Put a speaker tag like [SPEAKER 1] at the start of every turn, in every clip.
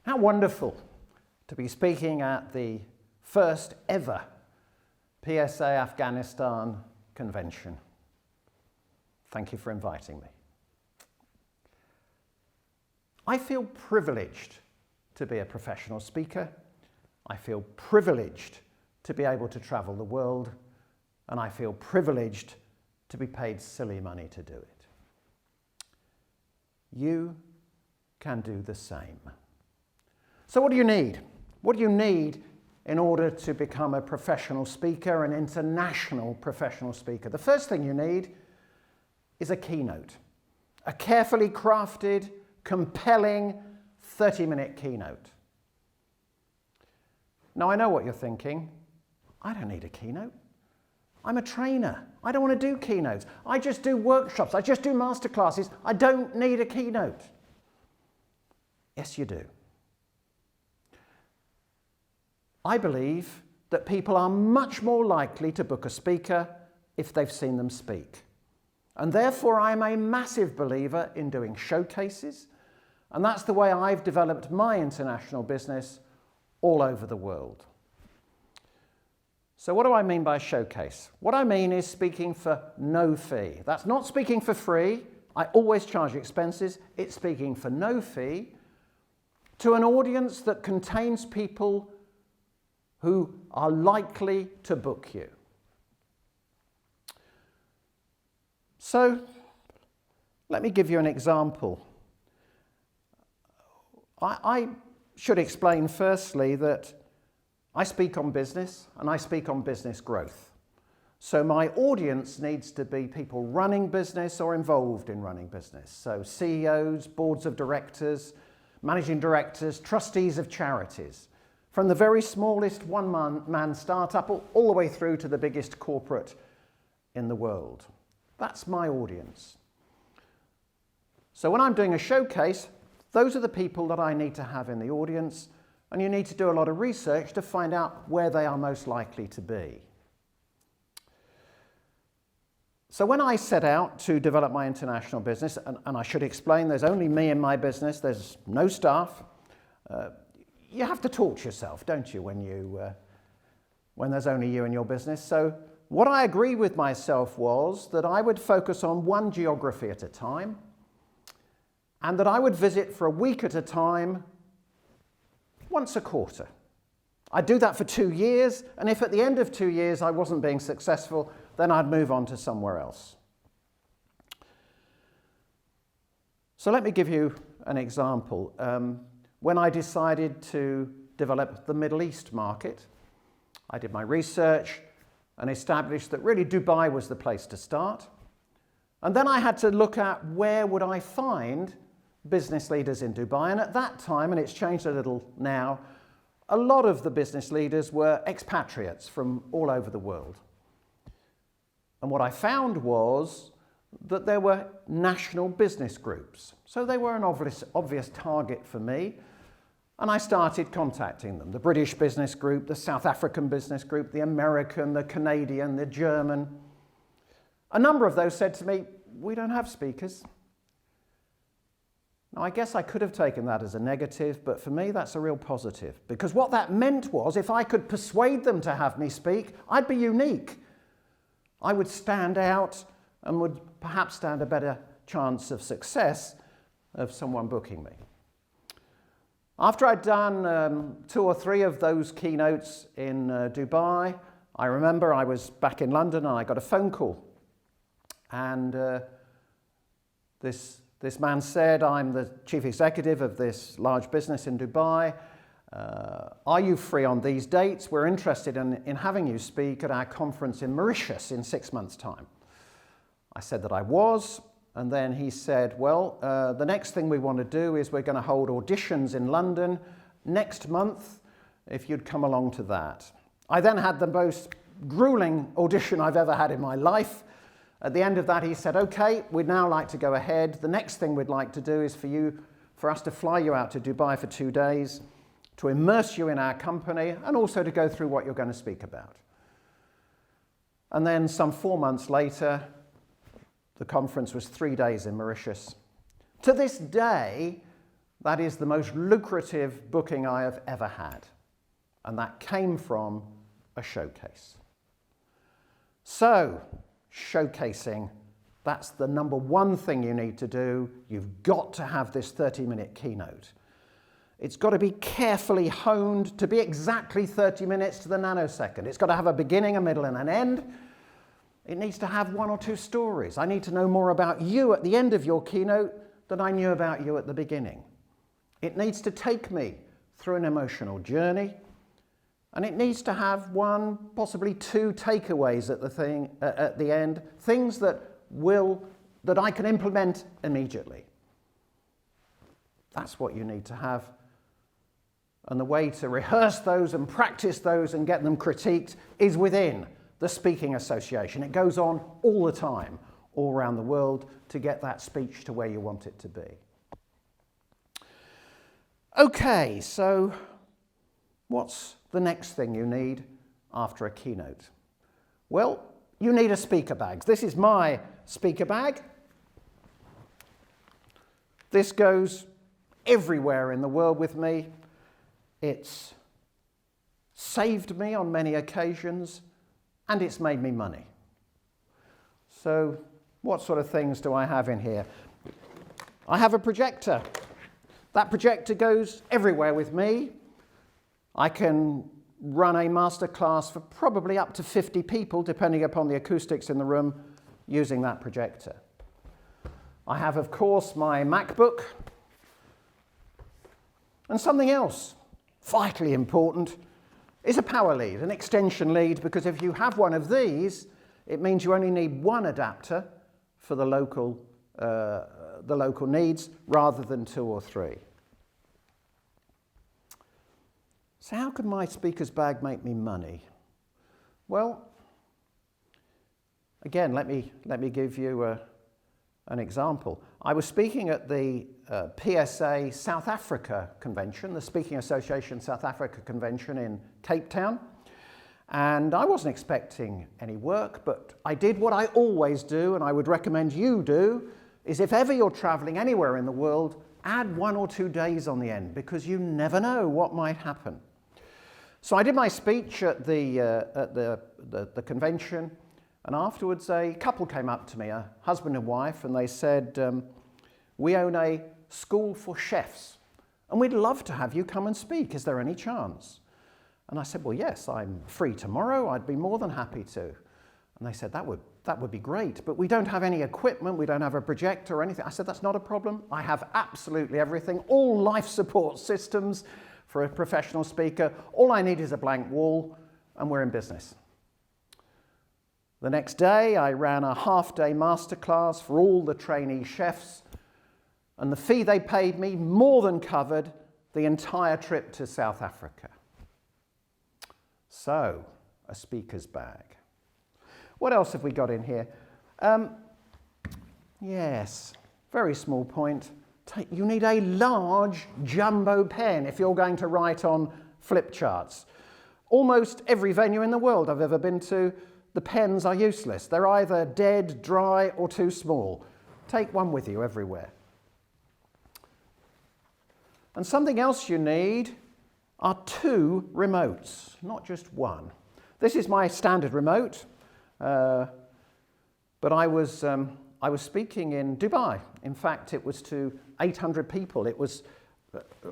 [SPEAKER 1] How wonderful to be speaking at the first ever PSA Afghanistan convention. Thank you for inviting me. I feel privileged to be a professional speaker. I feel privileged to be able to travel the world, and I feel privileged to be paid silly money to do it. You can do the same. So what do you need? What do you need in order to become a professional speaker, an international professional speaker? The first thing you need is a keynote, a carefully crafted, compelling 30-minute keynote. Now, I know what you're thinking. I don't need a keynote. I'm a trainer. I don't want to do keynotes. I just do workshops. I just do masterclasses. I don't need a keynote. Yes, you do. I believe that people are much more likely to book a speaker if they've seen them speak. And therefore, I'm a massive believer in doing showcases. And that's the way I've developed my international business all over the world. So what do I mean by showcase? What I mean is speaking for no fee. That's not speaking for free. I always charge expenses. It's speaking for no fee to an audience that contains people who are likely to book you. So let me give you an example. I should explain firstly that I speak on business and I speak on business growth. So my audience needs to be people running business or involved in running business. So CEOs, boards of directors, managing directors, trustees of charities, from the very smallest one-man startup all the way through to the biggest corporate in the world. That's my audience. So when I'm doing a showcase, those are the people that I need to have in the audience, and you need to do a lot of research to find out where they are most likely to be. So when I set out to develop my international business, and I should explain there's only me in my business, there's no staff, you have to torture yourself, don't you, when there's only you in your business. So what I agreed with myself was that I would focus on one geography at a time, and that I would visit for a week at a time, once a quarter. I'd do that for 2 years, and if at the end of 2 years I wasn't being successful, then I'd move on to somewhere else. So let me give you an example. When I decided to develop the Middle East market, I did my research and established that really Dubai was the place to start. And then I had to look at where would I find business leaders in Dubai. And at that time, and it's changed a little now, a lot of the business leaders were expatriates from all over the world. And what I found was that there were national business groups. So they were an obvious target for me. And I started contacting them. The British business group, the South African business group, the American, the Canadian, the German. A number of those said to me, we don't have speakers. Now, I guess I could have taken that as a negative, but for me, that's a real positive. Because what that meant was, if I could persuade them to have me speak, I'd be unique. I would stand out and would perhaps stand a better chance of success of someone booking me. After I'd done 2 or 3 of those keynotes in Dubai, I remember I was back in London and I got a phone call. And this man said, I'm the chief executive of this large business in Dubai. Are you free on these dates? We're interested in having you speak at our conference in Mauritius in 6 months' time. I said that I was. And then he said, well, the next thing we want to do is we're going to hold auditions in London next month, if you'd come along to that. I then had the most grueling audition I've ever had in my life. At the end of that, he said, okay, we'd now like to go ahead. The next thing we'd like to do is for us to fly you out to Dubai for 2 days, to immerse you in our company, and also to go through what you're going to speak about. And then some 4 months later, the conference was 3 days in Mauritius. To this day, that is the most lucrative booking I have ever had. And that came from a showcase. So, showcasing, that's the number one thing you need to do. You've got to have this 30-minute keynote. It's got to be carefully honed to be exactly 30 minutes to the nanosecond. It's got to have a beginning, a middle, and an end. It needs to have one or two stories. I need to know more about you at the end of your keynote than I knew about you at the beginning. It needs to take me through an emotional journey, and it needs to have one, possibly two takeaways at the end, things that I can implement immediately. That's what you need to have. And the way to rehearse those and practice those and get them critiqued is within the Speaking Association. It goes on all the time, all around the world, to get that speech to where you want it to be. Okay, so what's the next thing you need after a keynote? Well, you need a speaker bag. This is my speaker bag. This goes everywhere in the world with me. It's saved me on many occasions, and it's made me money. So what sort of things do I have in here? I have a projector. That projector goes everywhere with me. I can run a masterclass for probably up to 50 people, depending upon the acoustics in the room, using that projector. I have, of course, my MacBook. And something else, vitally important, is a power lead, an extension lead, because if you have one of these, it means you only need one adapter for the local needs rather than two or three. So how can my speaker's bag make me money? Well, again, let me give you an example. I was speaking at the PSA South Africa convention, the Speaking Association South Africa convention in Cape Town, and I wasn't expecting any work, but I did what I always do, and I would recommend you do, is if ever you're traveling anywhere in the world, add 1 or 2 days on the end, because you never know what might happen. So I did my speech at the convention, and afterwards a couple came up to me, a husband and wife, and they said, we own a school for chefs, and we'd love to have you come and speak. Is there any chance? And I said, well, yes, I'm free tomorrow. I'd be more than happy to. And they said, that would be great, but we don't have any equipment. We don't have a projector or anything. I said, that's not a problem. I have absolutely everything, all life support systems for a professional speaker. All I need is a blank wall, and we're in business. The next day, I ran a half-day masterclass for all the trainee chefs, and the fee they paid me more than covered the entire trip to South Africa. So, a speaker's bag. What else have we got in here? Yes, very small point. You need a large jumbo pen if you're going to write on flip charts. Almost every venue in the world I've ever been to, the pens are useless. They're either dead, dry, or too small. Take one with you everywhere. And something else you need are 2 remotes, not just one. This is my standard remote, but I was speaking in Dubai. In fact, it was to 800 people. It was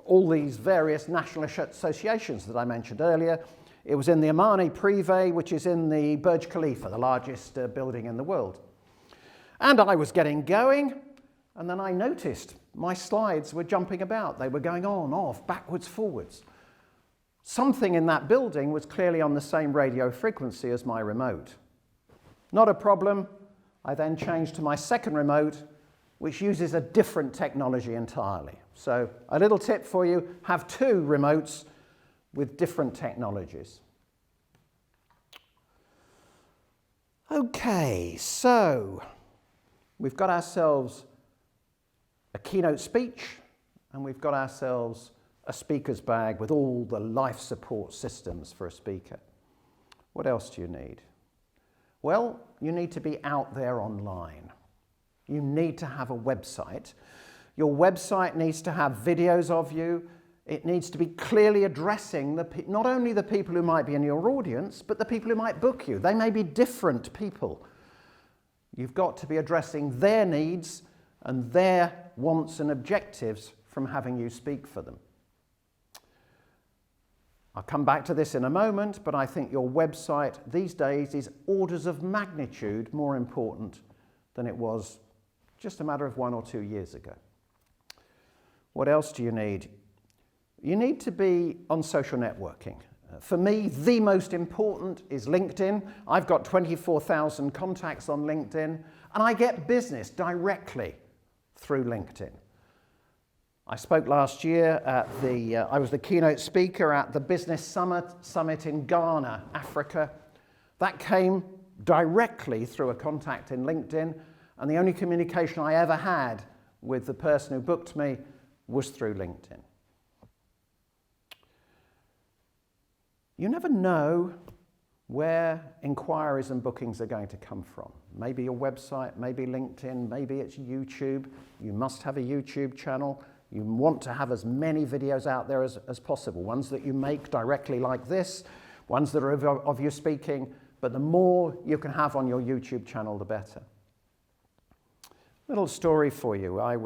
[SPEAKER 1] all these various national associations that I mentioned earlier. It was in the Amani Privé, which is in the Burj Khalifa, the largest building in the world. And I was getting going, and then I noticed my slides were jumping about. They were going on, off, backwards, forwards. Something in that building was clearly on the same radio frequency as my remote. Not a problem. I then changed to my second remote, which uses a different technology entirely. So a little tip for you, have 2 remotes with different technologies. Okay, so we've got ourselves a keynote speech, and we've got ourselves a speaker's bag with all the life support systems for a speaker. What else do you need? Well, you need to be out there online. You need to have a website, Your website needs to have videos of you. It needs to be clearly addressing not only the people who might be in your audience, but the people who might book you. They may be different people. You've got to be addressing their needs and their wants and objectives from having you speak for them. I'll come back to this in a moment, but I think your website these days is orders of magnitude more important than it was just a matter of 1 or 2 years ago. What else do you need? You need to be on social networking. For me, the most important is LinkedIn. I've got 24,000 contacts on LinkedIn, and I get business directly through LinkedIn. I spoke last year at I was the keynote speaker at the Business Summit in Ghana, Africa. That came directly through a contact in LinkedIn, and the only communication I ever had with the person who booked me was through LinkedIn. You never know where inquiries and bookings are going to come from. Maybe your website, maybe LinkedIn, maybe it's YouTube. You must have a YouTube channel. You want to have as many videos out there as possible, ones that you make directly like this, ones that are of you speaking, but the more you can have on your YouTube channel, the better. Little story for you. I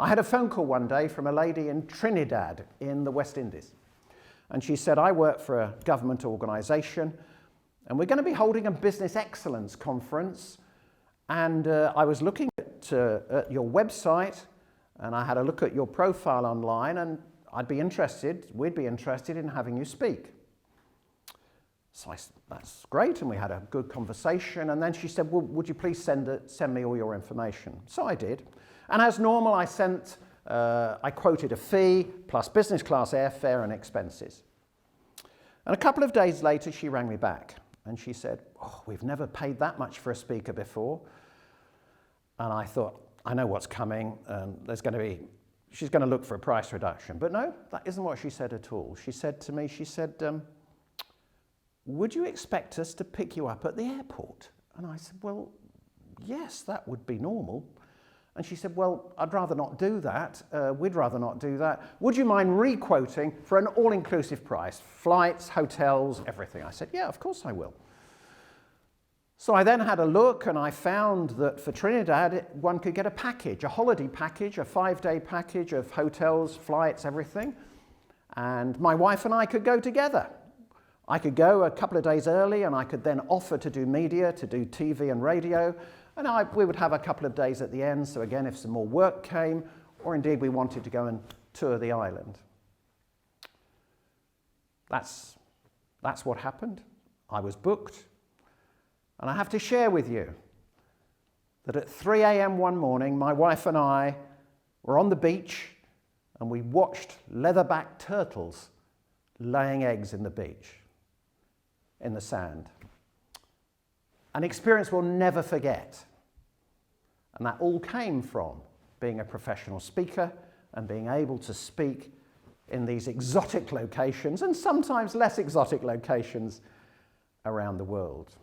[SPEAKER 1] had a phone call one day from a lady in Trinidad in the West Indies. And she said, I work for a government organisation, and we're going to be holding a business excellence conference. And I was looking at your website, and I had a look at your profile online, and we'd be interested in having you speak. So that's great, and we had a good conversation. And then she said, well, would you please send me all your information? So I did. And as normal, I quoted a fee plus business class airfare and expenses. And a couple of days later, she rang me back and she said, oh, we've never paid that much for a speaker before. And I thought, I know what's coming. She's going to look for a price reduction. But no, that isn't what she said at all. She said to me, would you expect us to pick you up at the airport? And I said, well, yes, that would be normal. And she said, well, I'd rather not do that. We'd rather not do that. Would you mind re-quoting for an all-inclusive price? Flights, hotels, everything. I said, yeah, of course I will. So I then had a look, and I found that for Trinidad, one could get a package, a holiday package, a 5-day package of hotels, flights, everything. And my wife and I could go together. I could go a couple of days early, and I could then offer to do media, to do TV and radio. And we would have a couple of days at the end, so again, if some more work came, or indeed we wanted to go and tour the island. That's what happened. I was booked. And I have to share with you that at 3 a.m. one morning, my wife and I were on the beach, and we watched leatherback turtles laying eggs in the beach, in the sand. An experience we'll never forget. And that all came from being a professional speaker and being able to speak in these exotic locations and sometimes less exotic locations around the world.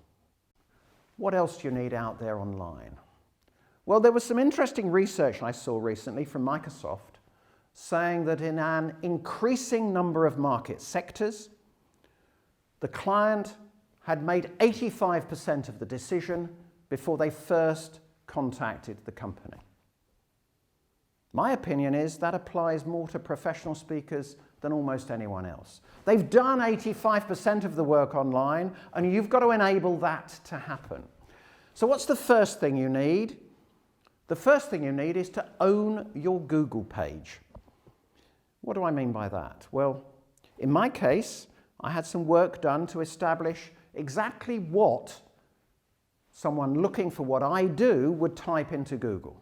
[SPEAKER 1] What else do you need out there online? Well, there was some interesting research I saw recently from Microsoft saying that in an increasing number of market sectors, the client had made 85% of the decision before they first contacted the company. My opinion is that applies more to professional speakers than almost anyone else. They've done 85% of the work online, and you've got to enable that to happen. So what's the first thing you need? The first thing you need is to own your Google page. What do I mean by that? Well, in my case, I had some work done to establish exactly what someone looking for what I do would type into Google,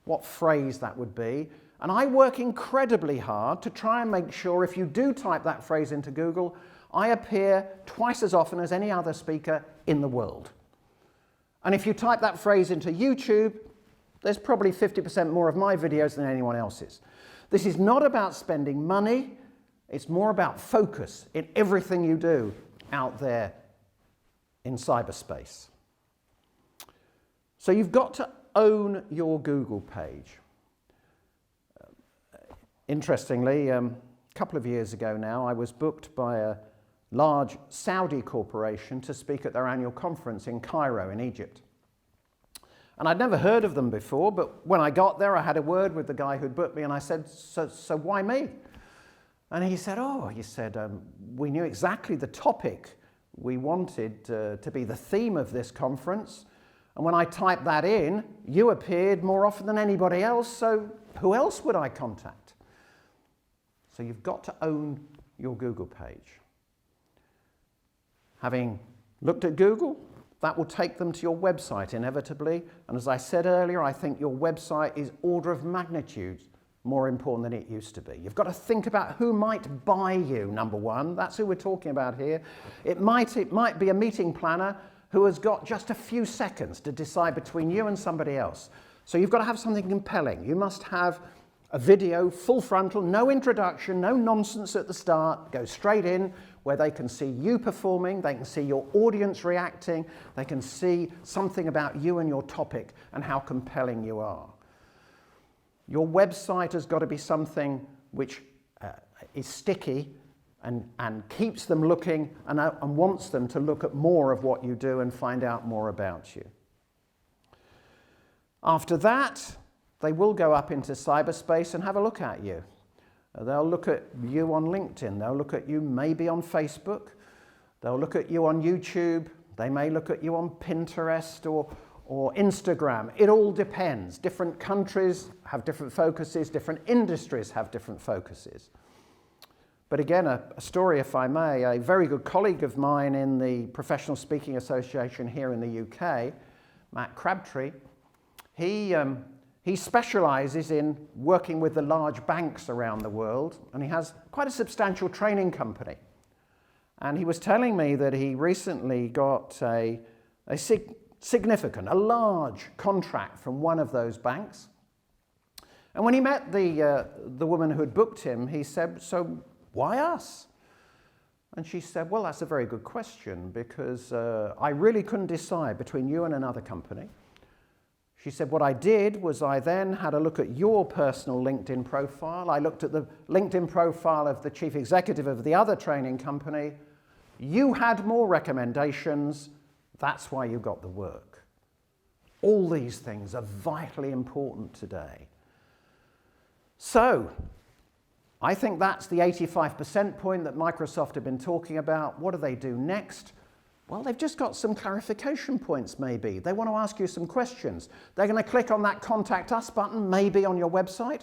[SPEAKER 1] what phrase that would be. And I work incredibly hard to try and make sure if you do type that phrase into Google, I appear twice as often as any other speaker in the world. And if you type that phrase into YouTube, there's probably 50% more of my videos than anyone else's. This is not about spending money, it's more about focus in everything you do out there in cyberspace. So you've got to own your Google page. Interestingly, a couple of years ago now, I was booked by a large Saudi corporation to speak at their annual conference in Cairo in Egypt. And I'd never heard of them before, but when I got there, I had a word with the guy who'd booked me, and I said, so why me? And he said, we knew exactly the topic we wanted to be the theme of this conference. And when I typed that in, you appeared more often than anybody else, so who else would I contact? So you've got to own your Google page. Having looked at Google, that will take them to your website inevitably. And as I said earlier, I think your website is order of magnitude more important than it used to be. You've got to think about who might buy you, number one. That's who we're talking about here. It might be a meeting planner who has got just a few seconds to decide between you and somebody else. So you've got to have something compelling. You must have a video, full frontal, no introduction, no nonsense at the start, go straight in where they can see you performing, they can see your audience reacting, they can see something about you and your topic and how compelling you are. Your website has got to be something which is sticky and keeps them looking and wants them to look at more of what you do and find out more about you. After that, they will go up into cyberspace and have a look at you. They'll look at you on LinkedIn. They'll look at you maybe on Facebook. They'll look at you on YouTube. They may look at you on Pinterest or Instagram. It all depends. Different countries have different focuses. Different industries have different focuses. But again, a story, if I may, a very good colleague of mine in the Professional Speaking Association here in the UK, Matt Crabtree, he specialises in working with the large banks around the world, and he has quite a substantial training company. And he was telling me that he recently got a large contract from one of those banks. And when he met the woman who had booked him, he said, "So why us?" And she said, "Well, that's a very good question, because I really couldn't decide between you and another company." She said, "What I did was I then had a look at your personal LinkedIn profile. I looked at the LinkedIn profile of the chief executive of the other training company. You had more recommendations. That's why you got the work." All these things are vitally important today. So, I think that's the 85% point that Microsoft have been talking about. What do they do next? Well, they've just got some clarification points, maybe. They want to ask you some questions. They're going to click on that Contact Us button, maybe on your website.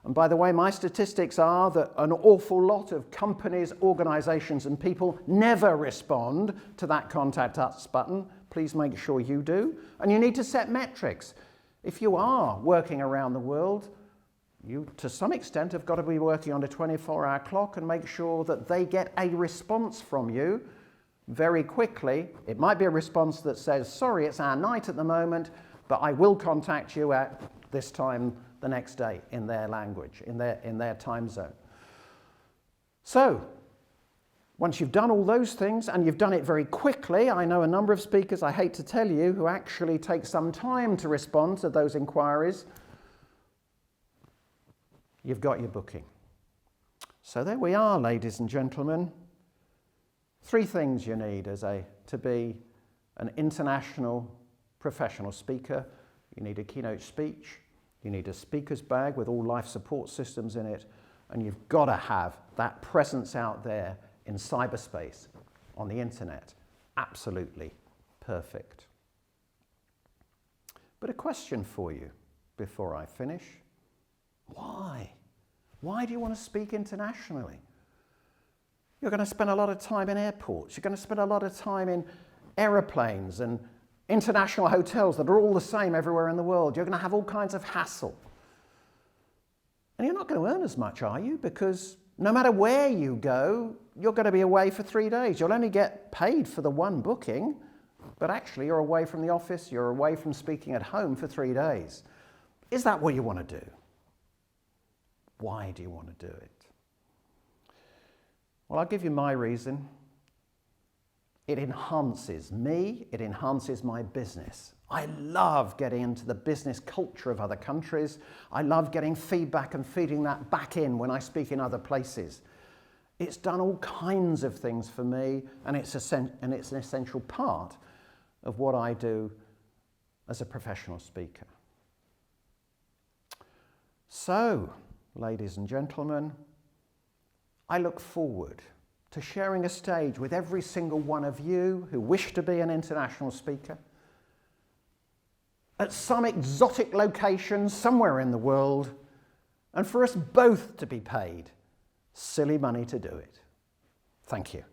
[SPEAKER 1] And by the way, my statistics are that an awful lot of companies, organizations, and people never respond to that Contact Us button. Please make sure you do. And you need to set metrics. If you are working around the world, you, to some extent, have got to be working on a 24-hour clock and make sure that they get a response from you very quickly. It might be a response that says, "Sorry, it's our night at the moment, but I will contact you at this time the next day," in their language, in their time zone. So, once you've done all those things, and you've done it very quickly, I know a number of speakers, I hate to tell you, who actually take some time to respond to those inquiries, you've got your booking. So there we are, ladies and gentlemen. 3 things you need to be an international professional speaker. You need a keynote speech, you need a speaker's bag with all life support systems in it, and you've got to have that presence out there in cyberspace, on the internet. Absolutely perfect. But a question for you before I finish. Why? Why do you want to speak internationally? You're going to spend a lot of time in airports. You're going to spend a lot of time in aeroplanes and international hotels that are all the same everywhere in the world. You're going to have all kinds of hassle. And you're not going to earn as much, are you? Because no matter where you go, you're going to be away for 3 days. You'll only get paid for the one booking, but actually you're away from the office, you're away from speaking at home for 3 days. Is that what you want to do? Why do you want to do it? Well, I'll give you my reason. It enhances me, it enhances my business. I love getting into the business culture of other countries. I love getting feedback and feeding that back in when I speak in other places. It's done all kinds of things for me, and it's an essential part of what I do as a professional speaker. So, ladies and gentlemen, I look forward to sharing a stage with every single one of you who wish to be an international speaker at some exotic location somewhere in the world, and for us both to be paid silly money to do it. Thank you.